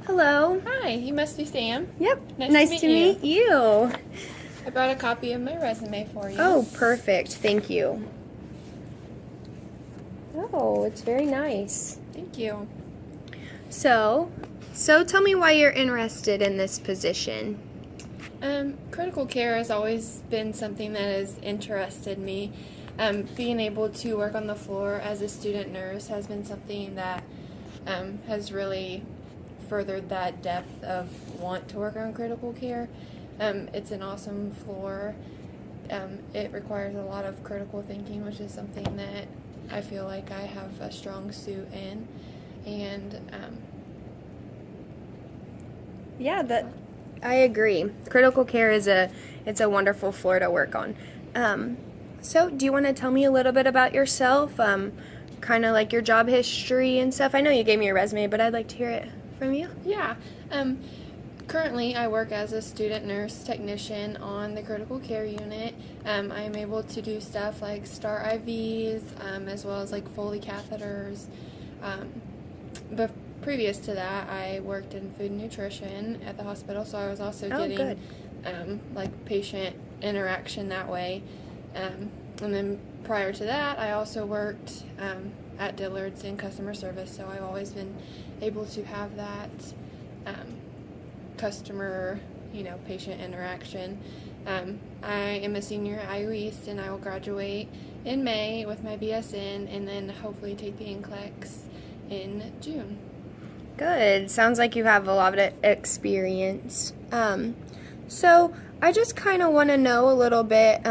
Hello. Hi, you must be Sam. Yep. Nice to meet meet you. I brought a copy of my resume for you. Oh, perfect. Thank you. Oh, it's very nice. Thank you. So tell me why you're interested in this position. Critical care has always been something that has interested me. Being able to work on the floor as a student nurse has been something that has really furthered that depth of want to work on critical care. It's an awesome floor. It requires a lot of critical thinking, which is something that I feel like I have a strong suit in. And I agree. Critical care it's a wonderful floor to work on. So do you want to tell me a little bit about yourself? Kind of like your job history and stuff. I know you gave me your resume, but I'd like to hear it from you. yeah, currently I work as a student nurse technician on the critical care unit. I am able to do stuff like start IVs, as well as like Foley catheters. But previous to that, I worked in food and nutrition at the hospital, so I was also getting good. like patient interaction that way. And then prior to that, I also worked at Dillard's in customer service, so I've always been able to have that customer, patient interaction. I am a senior at IU East, and I will graduate in May with my BSN, and then hopefully take the NCLEX in June. Good. Sounds like you have a lot of experience. So I just kind of want to know a little bit,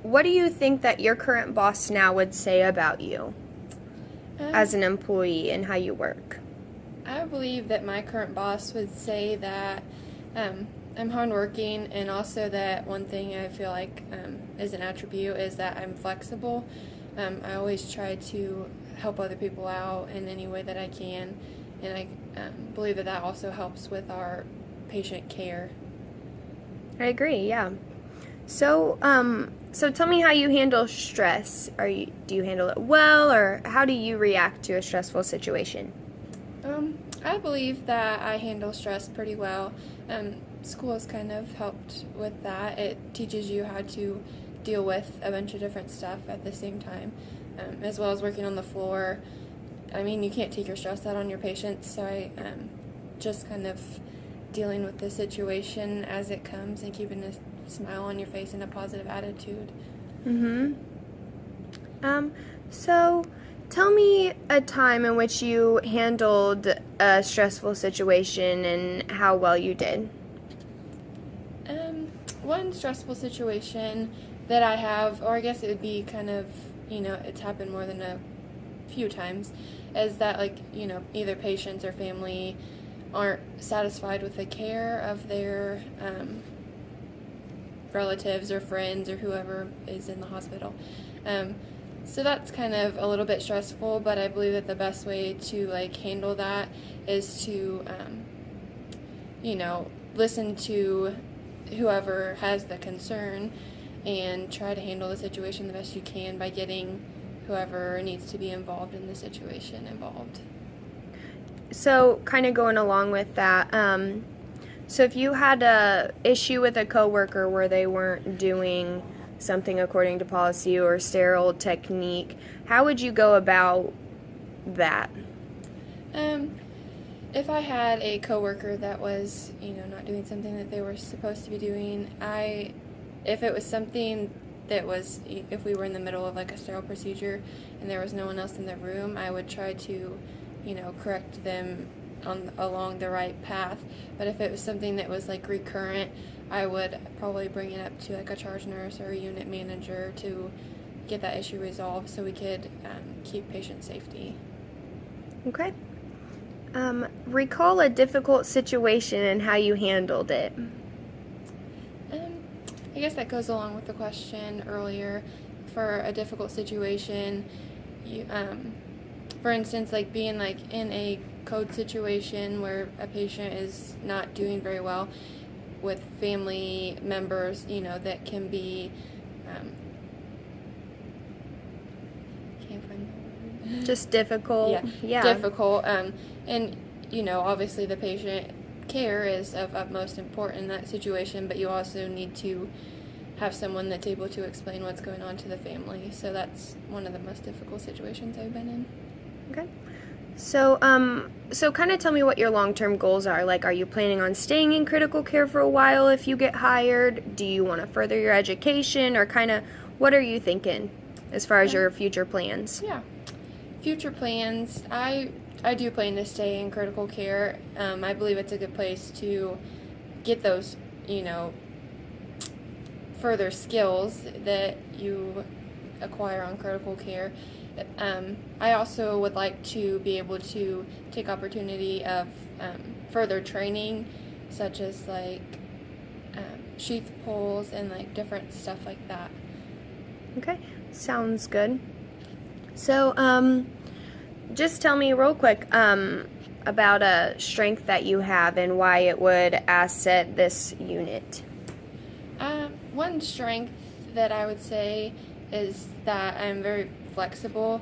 what do you think that your current boss now would say about you as an employee and how you work? I believe that my current boss would say that I'm hardworking, and also that one thing I feel like is an attribute is that I'm flexible. I always try to help other people out in any way that I can, and I believe that that also helps with our patient care. I agree, yeah. So tell me how you handle stress. Do you handle it well, or how do you react to a stressful situation? I believe that I handle stress pretty well. School has kind of helped with that. It teaches you how to deal with a bunch of different stuff at the same time, as well as working on the floor. I mean, you can't take your stress out on your patients, so I just kind of dealing with the situation as it comes and keeping a smile on your face and a positive attitude. So tell me a time in which you handled a stressful situation and how well you did. One stressful situation that I have, or I guess it would be kind of, it's happened more than a few times, is that either patients or family aren't satisfied with the care of their relatives or friends or whoever is in the hospital. So that's kind of a little bit stressful, but I believe that the best way to handle that is to listen to whoever has the concern and try to handle the situation the best you can by getting whoever needs to be involved in the situation involved. So kind of going along with that, so if you had a issue with a coworker where they weren't doing something according to policy or sterile technique, how would you go about that? If I had a coworker that was, not doing something that they were supposed to be doing, if it was something that was, if we were in the middle of a sterile procedure and there was no one else in the room, I would try to, correct them along the right path. But if it was something that was recurrent, I would probably bring it up to a charge nurse or a unit manager to get that issue resolved so we could keep patient safety. Okay. Recall a difficult situation and how you handled it. I guess that goes along with the question earlier. For a difficult situation, you, for instance, being in a code situation where a patient is not doing very well with family members, that can be, can't find the word. Just difficult. Yeah. Difficult. And obviously the patient care is of utmost importance in that situation, but you also need to have someone that's able to explain what's going on to the family. So that's one of the most difficult situations I've been in. Okay. So, so kind of tell me what your long-term goals are. Like, are you planning on staying in critical care for a while if you get hired? Do you want to further your education, or kind of what are you thinking as far as your future plans? Yeah. Future plans, I do plan to stay in critical care. I believe it's a good place to get those, further skills that you acquire on critical care. I also would like to be able to take opportunity of further training, such as like sheath pulls and like different stuff like that. Okay, sounds good. So, just tell me real quick about a strength that you have and why it would asset this unit. One strength that I would say is that I'm very flexible.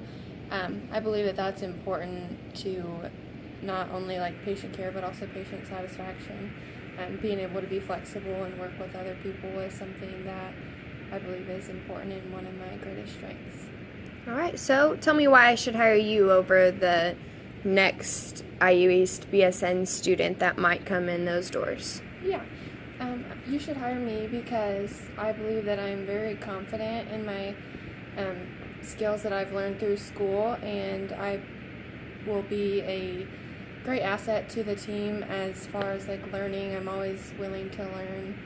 I believe that that's important to not only like patient care but also patient satisfaction. Being able to be flexible and work with other people is something that I believe is important and one of my greatest strengths. All right, so tell me why I should hire you over the next IU East BSN student that might come in those doors. Yeah. You should hire me because I believe that I'm very confident in my skills that I've learned through school, and I will be a great asset to the team as far as like learning. I'm always willing to learn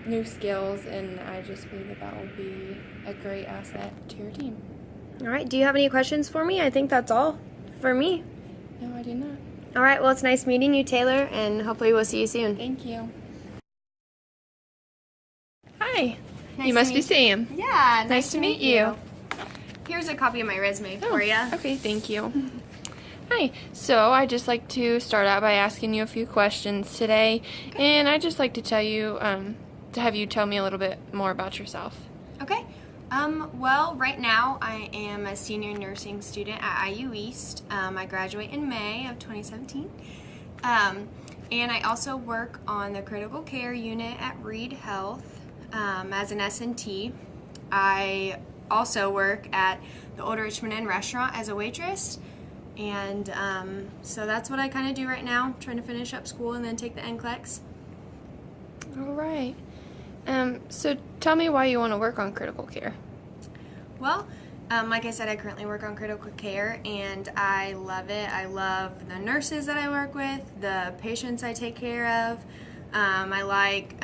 new skills, and I just believe that will be a great asset to your team. All right, do you have any questions for me? I think that's all for me. No, I do not. All right, well, it's nice meeting you, Taylor, and hopefully we'll see you soon. Thank you. Hi. Nice You must to be meet- Sam. Yeah, Nice to meet you. Here's a copy of my resume for you. Okay, thank you. Hi. So I'd just like to start out by asking you a few questions today, and I'd just like to tell you, to have you tell me a little bit more about yourself. Okay. Well, right now I am a senior nursing student at IU East. I graduate in May of 2017. And I also work on the critical care unit at Reed Health as an S&T. I also work at the Old Richmond Inn restaurant as a waitress. And so that's what I kind of do right now, trying to finish up school and then take the NCLEX. All right. So tell me why you want to work on critical care. Well, like I said, I currently work on critical care, and I love it. I love the nurses that I work with, the patients I take care of. I like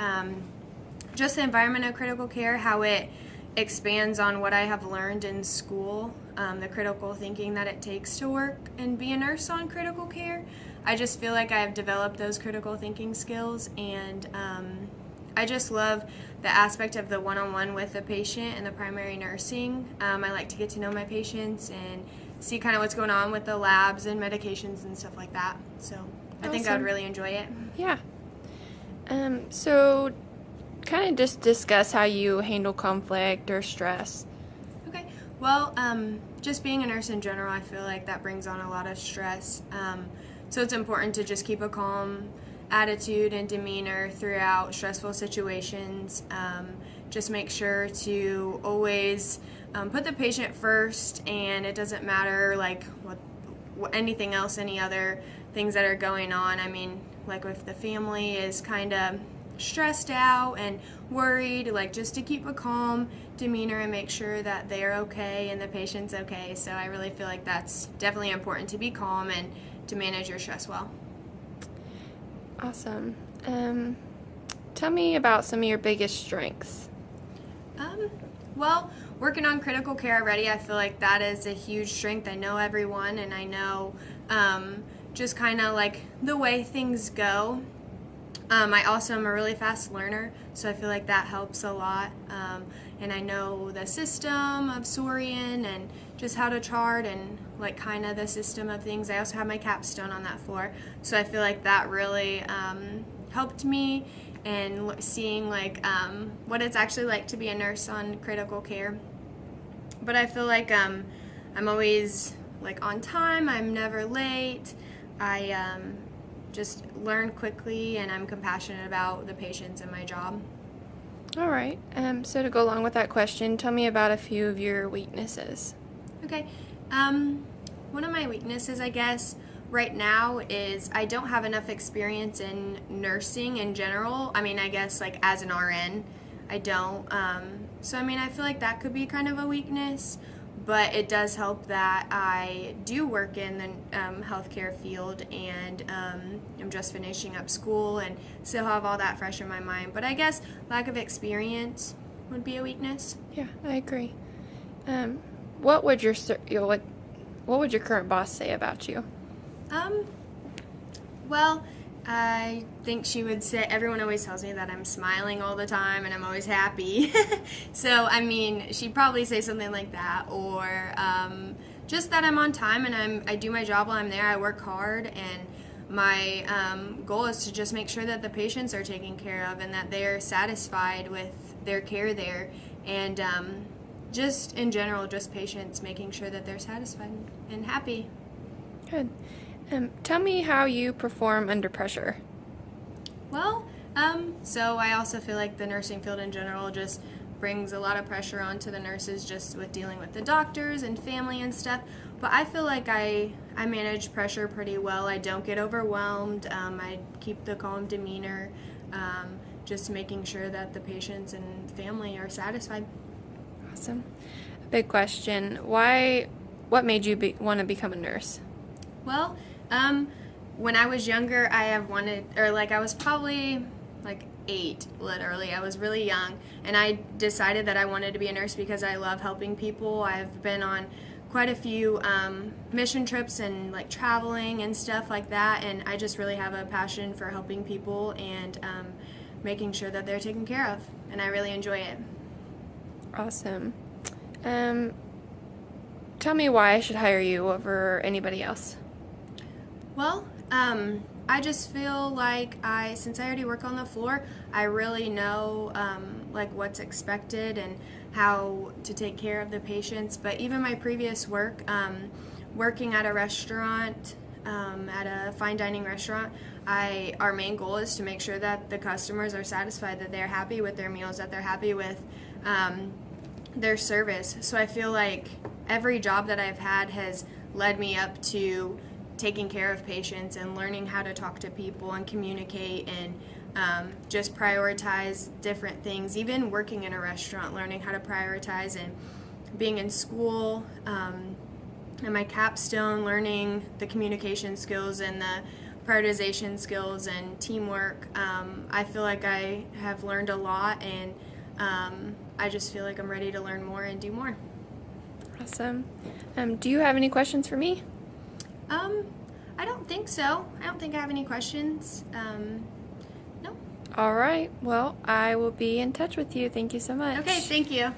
just the environment of critical care, how it expands on what I have learned in school, the critical thinking that it takes to work and be a nurse on critical care. I just feel like I've developed those critical thinking skills, and I just love the aspect of the one-on-one with the patient and the primary nursing. I like to get to know my patients and see kind of what's going on with the labs and medications and stuff like that. So I think I would really enjoy it. Yeah. So kind of just discuss how you handle conflict or stress. Okay. Well, just being a nurse in general, I feel like that brings on a lot of stress. So it's important to just keep a calm attitude and demeanor throughout stressful situations. Just make sure to always put the patient first, and it doesn't matter like what anything else, any other things that are going on. I mean, like if the family is kind of stressed out and worried, like just to keep a calm demeanor and make sure that they're okay and the patient's okay. So I really feel like that's definitely important, to be calm and to manage your stress well. Awesome. Tell me about some of your biggest strengths. Well, working on critical care already, I feel like that is a huge strength. I know everyone, and I know just kind of like the way things go. I also am a really fast learner, so I feel like that helps a lot. And I know the system of Sorian and just how to chart and like kind of the system of things. I also have my capstone on that floor, so I feel like that really helped me in seeing like what it's actually like to be a nurse on critical care. But I feel like I'm always like on time. I'm never late. I just learn quickly, and I'm compassionate about the patients in my job. All right. So to go along with that question, tell me about a few of your weaknesses. Okay. One of my weaknesses, I guess, right now is I don't have enough experience in nursing in general. I mean, I guess like as an RN, I don't. So I mean, I feel like that could be kind of a weakness, but it does help that I do work in the healthcare field, and I'm just finishing up school and still have all that fresh in my mind. But I guess lack of experience would be a weakness. Yeah, I agree. What would what would your current boss say about you? Well, I think she would say, everyone always tells me that I'm smiling all the time and I'm always happy. So, I mean, she'd probably say something like that, or just that I'm on time and I do my job while I'm there. I work hard, and my goal is to just make sure that the patients are taken care of and that they're satisfied with their care there. And just in general, just patients, making sure that they're satisfied and happy. Good. Tell me how you perform under pressure. Well, so I also feel like the nursing field in general just brings a lot of pressure onto the nurses, just with dealing with the doctors and family and stuff. But I feel like I manage pressure pretty well. I don't get overwhelmed. I keep the calm demeanor, just making sure that the patients and family are satisfied. Awesome. A big question. What made you want to become a nurse? Well, when I was younger, I was probably like 8, literally. I was really young, and I decided that I wanted to be a nurse because I love helping people. I've been on quite a few mission trips and like traveling and stuff like that, and I just really have a passion for helping people and making sure that they're taken care of, and I really enjoy it. Awesome. Tell me why I should hire you over anybody else. Well, I just feel like since I already work on the floor, I really know like what's expected and how to take care of the patients. But even my previous work, working at a restaurant, at a fine dining restaurant, our main goal is to make sure that the customers are satisfied, that they're happy with their meals, that they're happy with their service. So I feel like every job that I've had has led me up to taking care of patients and learning how to talk to people and communicate and just prioritize different things. Even working in a restaurant, learning how to prioritize, and being in school and my capstone, learning the communication skills and the prioritization skills and teamwork. I feel like I have learned a lot, and I just feel like I'm ready to learn more and do more. Awesome. Do you have any questions for me? I don't think so. I don't think I have any questions. No. All right. Well, I will be in touch with you. Thank you so much. Okay, thank you.